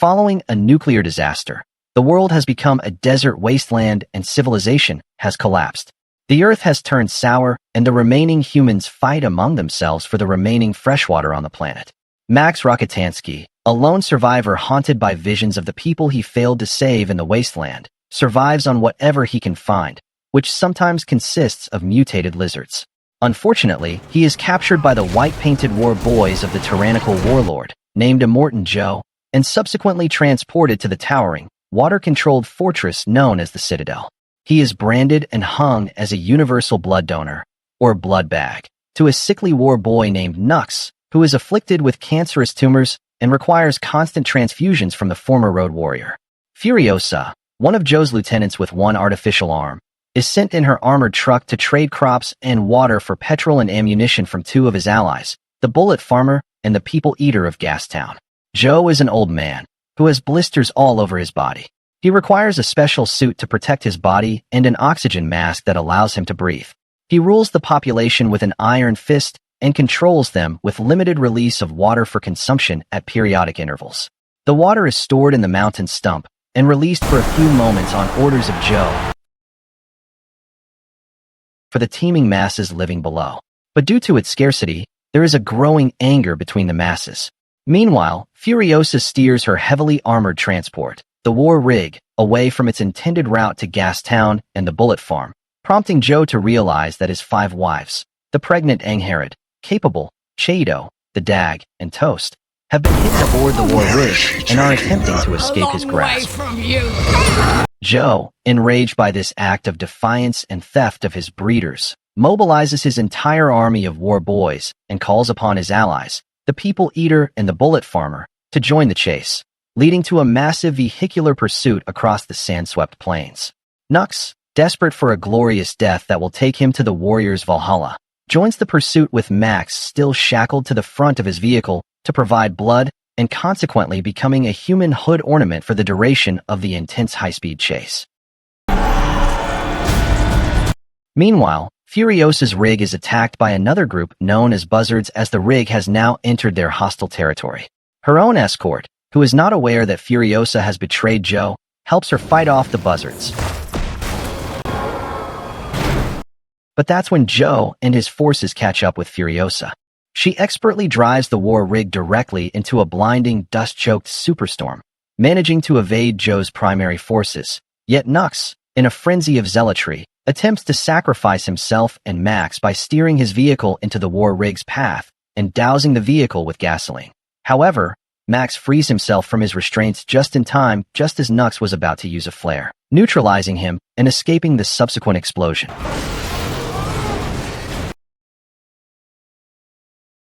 Following a nuclear disaster, the world has become a desert wasteland and civilization has collapsed. The earth has turned sour and the remaining humans fight among themselves for the remaining freshwater on the planet. Max Rokotansky, a lone survivor haunted by visions of the people he failed to save in the wasteland, survives on whatever he can find, which sometimes consists of mutated lizards. Unfortunately, he is captured by the white-painted war boys of the tyrannical warlord, named Immortan Joe, and subsequently transported to the towering, water-controlled fortress known as the Citadel. He is branded and hung as a universal blood donor, or blood bag, to a sickly war boy named Nux, who is afflicted with cancerous tumors and requires constant transfusions from the former road warrior. Furiosa, one of Joe's lieutenants with one artificial arm, is sent in her armored truck to trade crops and water for petrol and ammunition from two of his allies, the Bullet Farmer and the People Eater of Gastown. Joe is an old man who has blisters all over his body. He requires a special suit to protect his body and an oxygen mask that allows him to breathe. He rules the population with an iron fist and controls them with limited release of water for consumption at periodic intervals. The water is stored in the mountain stump and released for a few moments on orders of Joe for the teeming masses living below. But due to its scarcity, there is a growing anger between the masses. Meanwhile, Furiosa steers her heavily armored transport, the War Rig, away from its intended route to Gastown and the Bullet Farm, prompting Joe to realize that his 5 wives, the pregnant Angharad, Capable, Chado, the Dag, and Toast, have been hidden aboard the War Rig and are attempting to escape his grasp. Joe, enraged by this act of defiance and theft of his breeders, mobilizes his entire army of war boys and calls upon his allies, the People Eater and the Bullet Farmer, to join the chase, leading to a massive vehicular pursuit across the sand-swept plains. Nux, desperate for a glorious death that will take him to the warrior's Valhalla, joins the pursuit with Max still shackled to the front of his vehicle to provide blood and consequently becoming a human hood ornament for the duration of the intense high-speed chase. Meanwhile, Furiosa's rig is attacked by another group known as Buzzards as the rig has now entered their hostile territory. Her own escort, who is not aware that Furiosa has betrayed Joe, helps her fight off the Buzzards. But that's when Joe and his forces catch up with Furiosa. She expertly drives the war rig directly into a blinding, dust-choked superstorm, managing to evade Joe's primary forces. Yet Nux, in a frenzy of zealotry, attempts to sacrifice himself and Max by steering his vehicle into the war rig's path and dousing the vehicle with gasoline. However, Max frees himself from his restraints just in time, just as Nux was about to use a flare, neutralizing him and escaping the subsequent explosion.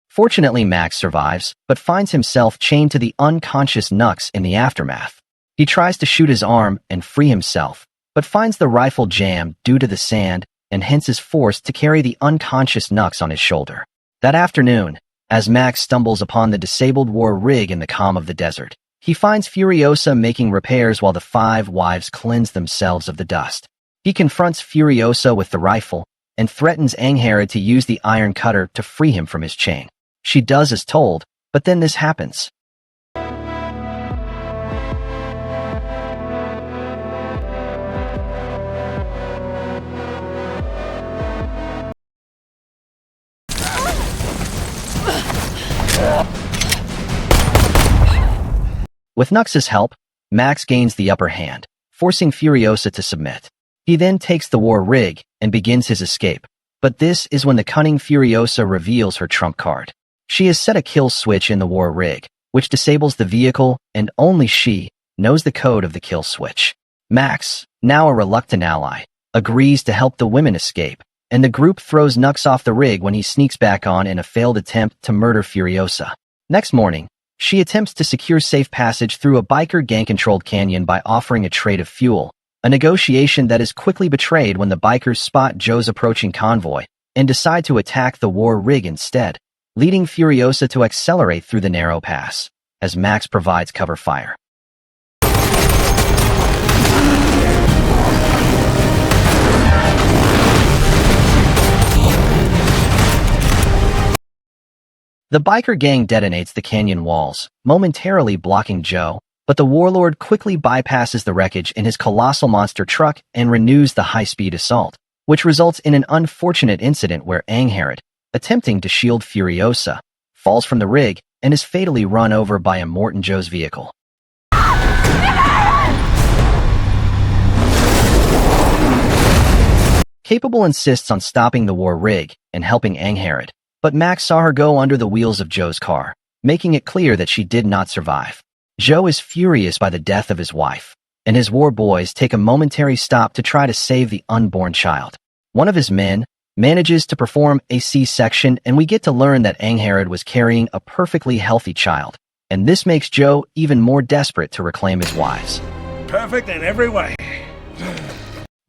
Fortunately, Max survives, but finds himself chained to the unconscious Nux in the aftermath. He tries to shoot his arm and free himself, but finds the rifle jammed due to the sand and hence is forced to carry the unconscious Nux on his shoulder. That afternoon, as Max stumbles upon the disabled war rig in the calm of the desert, he finds Furiosa making repairs while the 5 wives cleanse themselves of the dust. He confronts Furiosa with the rifle and threatens Angharad to use the iron cutter to free him from his chain. She does as told, but then this happens. With Nux's help, Max gains the upper hand, forcing Furiosa to submit. He then takes the war rig and begins his escape, but this is when the cunning Furiosa reveals her trump card. She has set a kill switch in the war rig, which disables the vehicle, and only she knows the code of the kill switch. Max, now a reluctant ally, agrees to help the women escape, and the group throws Nux off the rig when he sneaks back on in a failed attempt to murder Furiosa. Next morning, she attempts to secure safe passage through a biker gang-controlled canyon by offering a trade of fuel, a negotiation that is quickly betrayed when the bikers spot Joe's approaching convoy and decide to attack the war rig instead, leading Furiosa to accelerate through the narrow pass, as Max provides cover fire. The biker gang detonates the canyon walls, momentarily blocking Joe, But the warlord quickly bypasses the wreckage in his colossal monster truck and renews the high-speed assault, which results in an unfortunate incident where Angharad, attempting to shield Furiosa, falls from the rig and is fatally run over by Immortan Joe's vehicle. Capable insists on stopping the war rig and helping Angharad, but Max saw her go under the wheels of Joe's car, making it clear that she did not survive. Joe is furious by the death of his wife, and his war boys take a momentary stop to try to save the unborn child. One of his men manages to perform a C-section, and we get to learn that Angharad was carrying a perfectly healthy child, and this makes Joe even more desperate to reclaim his wives. Perfect in every way.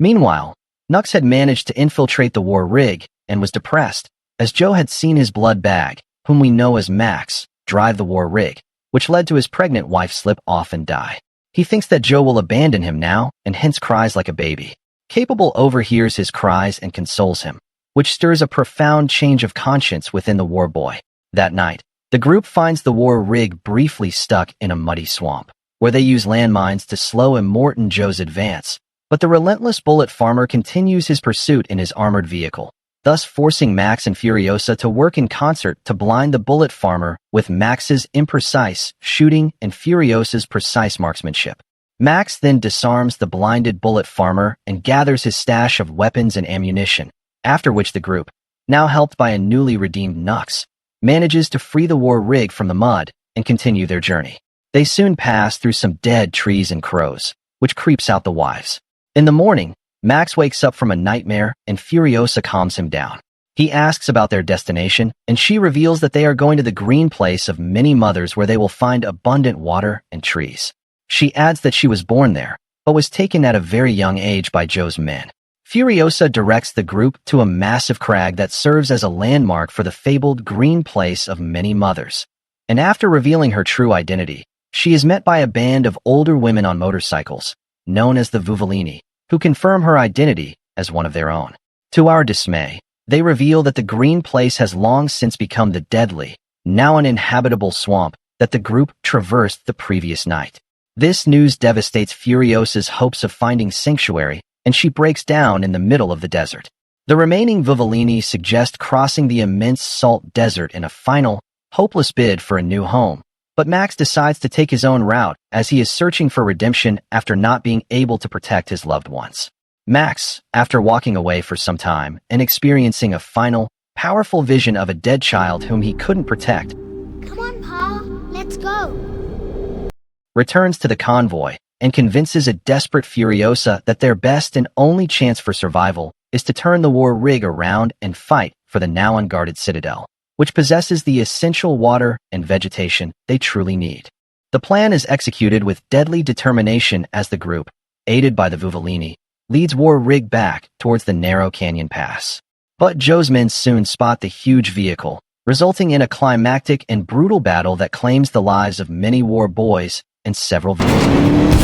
Meanwhile, Nux had managed to infiltrate the war rig and was depressed, as Joe had seen his blood bag, whom we know as Max, drive the war rig, which led to his pregnant wife slip off and die. He thinks that Joe will abandon him now, and hence cries like a baby. Capable overhears his cries and consoles him, which stirs a profound change of conscience within the war boy. That night, the group finds the war rig briefly stuck in a muddy swamp, where they use landmines to slow Immortan Joe's advance, but the relentless Bullet Farmer continues his pursuit in his armored vehicle, thus forcing Max and Furiosa to work in concert to blind the Bullet Farmer with Max's imprecise shooting and Furiosa's precise marksmanship. Max then disarms the blinded Bullet Farmer and gathers his stash of weapons and ammunition, after which the group, now helped by a newly redeemed Nux, manages to free the war rig from the mud and continue their journey. They soon pass through some dead trees and crows, which creeps out the wives. In the morning, Max wakes up from a nightmare and Furiosa calms him down. He asks about their destination, and she reveals that they are going to the green place of many mothers where they will find abundant water and trees. She adds that she was born there, but was taken at a very young age by Joe's men. Furiosa directs the group to a massive crag that serves as a landmark for the fabled green place of many mothers. And after revealing her true identity, she is met by a band of older women on motorcycles, known as the Vuvolini, who confirm her identity as one of their own. To our dismay, they reveal that the green place has long since become the deadly, now uninhabitable swamp that the group traversed the previous night. This news devastates Furiosa's hopes of finding sanctuary, and she breaks down in the middle of the desert. The remaining Vuvolini suggest crossing the immense salt desert in a final, hopeless bid for a new home, but Max decides to take his own route as he is searching for redemption after not being able to protect his loved ones. Max, after walking away for some time and experiencing a final, powerful vision of a dead child whom he couldn't protect, Come on, Pa, let's go. Returns to the convoy and convinces a desperate Furiosa that their best and only chance for survival is to turn the war rig around and fight for the now unguarded citadel, which possesses the essential water and vegetation they truly need. The plan is executed with deadly determination as the group, aided by the Vuvolini, leads war rig back towards the narrow canyon pass. But Joe's men soon spot the huge vehicle, resulting in a climactic and brutal battle that claims the lives of many war boys and several vehicles.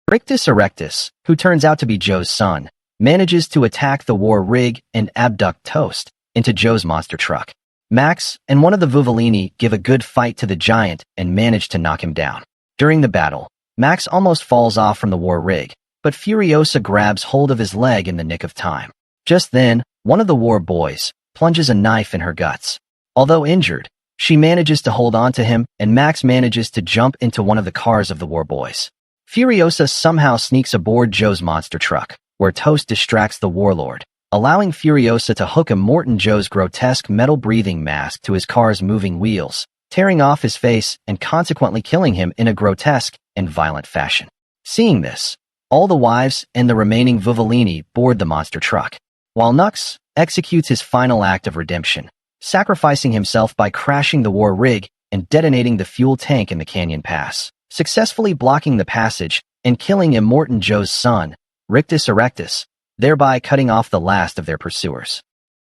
Rictus Erectus, who turns out to be Joe's son, manages to attack the war rig and abduct Toast into Joe's monster truck. Max and one of the Vuvolini give a good fight to the giant and manage to knock him down. During the battle, Max almost falls off from the war rig, but Furiosa grabs hold of his leg in the nick of time. Just then, one of the war boys plunges a knife in her guts. Although injured, she manages to hold on to him, and Max manages to jump into one of the cars of the war boys. Furiosa somehow sneaks aboard Joe's monster truck, where Toast distracts the warlord, allowing Furiosa to hook Immortan Joe's grotesque metal-breathing mask to his car's moving wheels, tearing off his face and consequently killing him in a grotesque and violent fashion. Seeing this, all the wives and the remaining Vuvolini board the monster truck, while Nux executes his final act of redemption, sacrificing himself by crashing the war rig and detonating the fuel tank in the canyon pass, successfully blocking the passage and killing Immortan Joe's son, Rictus Erectus, thereby cutting off the last of their pursuers.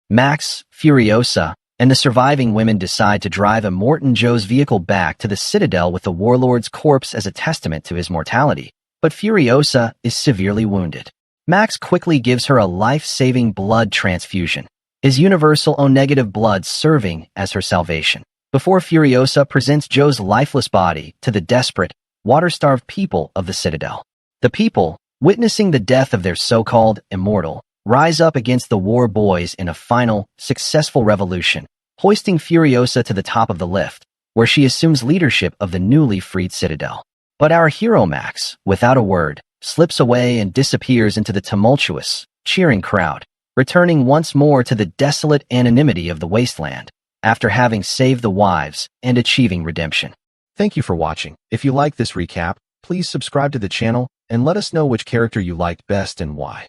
Max, Furiosa, and the surviving women decide to drive Immortan Joe's vehicle back to the citadel with the warlord's corpse as a testament to his mortality, but Furiosa is severely wounded. Max quickly gives her a life-saving blood transfusion, his universal O-negative blood serving as her salvation, before Furiosa presents Joe's lifeless body to the desperate, water-starved people of the Citadel. The people, witnessing the death of their so-called immortal, rise up against the war boys in a final, successful revolution, hoisting Furiosa to the top of the lift, where she assumes leadership of the newly freed Citadel. But our hero Max, without a word, slips away and disappears into the tumultuous, cheering crowd, returning once more to the desolate anonymity of the wasteland, after having saved the wives and achieving redemption. Thank you for watching. If you like this recap, please subscribe to the channel and let us know which character you liked best and why.